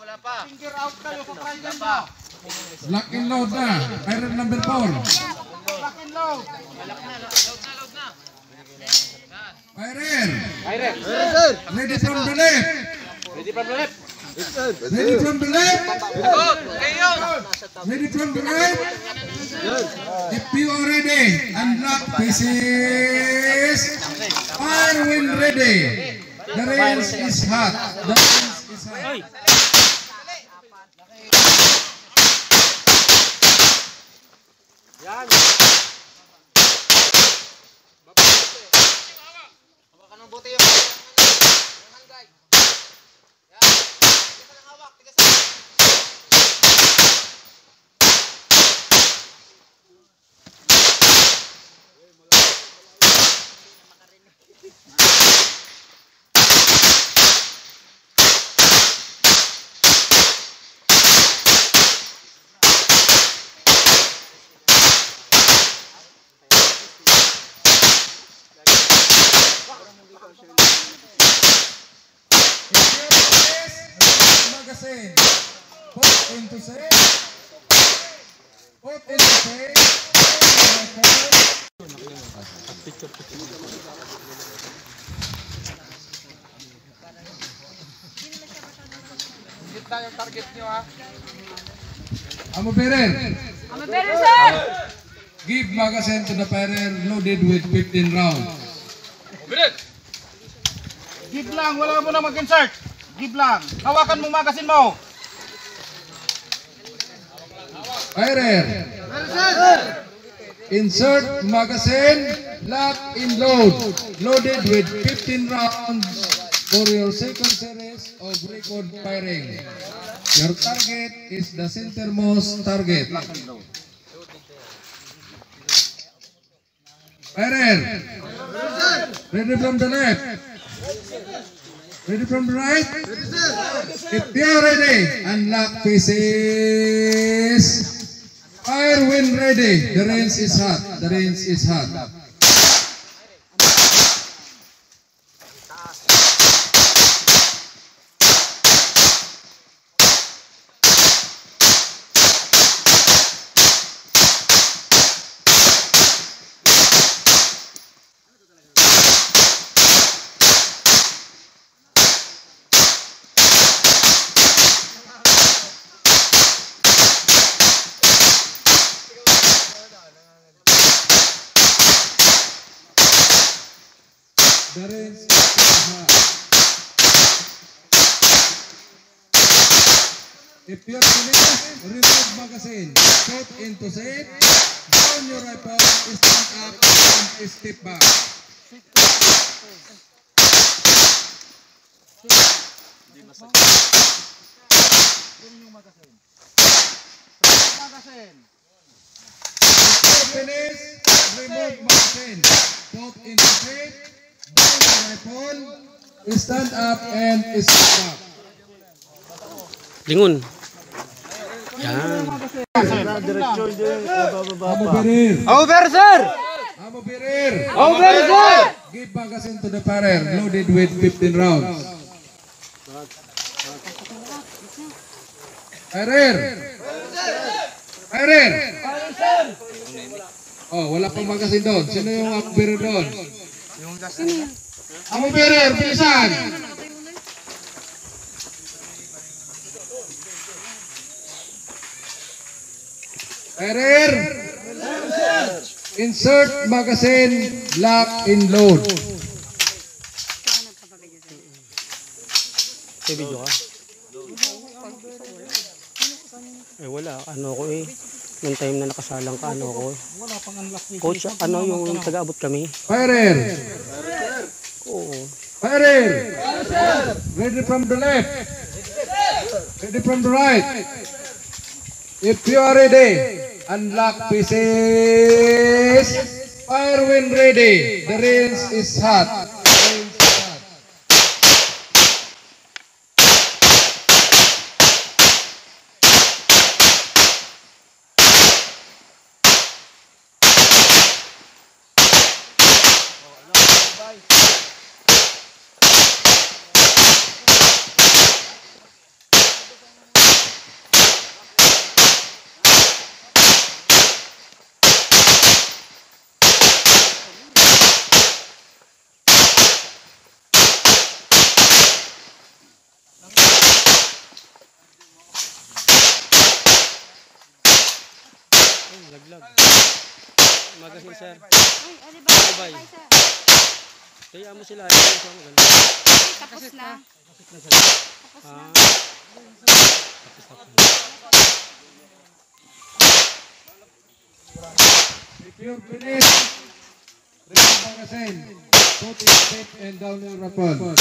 Wala pa. Finger out kayo sa triangle nyo. Lock and load na. Firer number 4. Lock and load. Load na. Firer. Firer. Ready from the left. Ready from the left. Ready from the left. Ready from the right. If you are ready, unlock pieces. Fire when ready. The range is hot. The range is hot. Yan. Hawakan ng buti yung handay. Yan. Tigasan ang hawak. Tigasan. Magazine. Put into safe. Put into safe. Hit na yung target nyo ha. Amo Firer. Amo Firer, sir! Give magazine to the Firer loaded with 15 rounds. Give lang, wala mo na mag-insert. Give lang. Hawakan mong magasin mo. Firer. Insert magazine, lock in load. Loaded with 15 rounds for your second series of record firing. Your target is the centermost target. Firer. Ready from the left. Ready from the right? If you are ready, unlock pieces. Fire when ready. The range is hot. The range is hot. The range is hot. If you are finished, remove magazine. Put into safe. Down your rifle. Stand up and step back. Magasin. Finish. Remove magazine. Put into safe. Down your rifle. Stand up and step back. Lingon. Yan. Amo Firer. Over, sir! Amo Firer. Over, sir! Give magazine to the Firer loaded with 15 rounds. Firer. Firer. Oh, wala pang magazine doon. Sino yung Amo Firer doon? Amo Firer, bilisan. Firer. Insert magazine, lock and load. May video ka? Eh wala, ano ko eh. Nung time na nakasalang ka, ano ko eh. Coach, ano yung taga-abot kami? Firer. Oo. Firer. Ready from the left. Ready from the right. If you are ready, unlock pieces. Fire when ready. The range is hot. vlog. Magazine, sir. Uy, ano ba? Bye. Bye, sir. Kaya mo sila. Ayaw mo siya maganda. Uy, tapos na. Tapos na. Ah. If you're finished, remove magazine. Put it straight and down your rapon.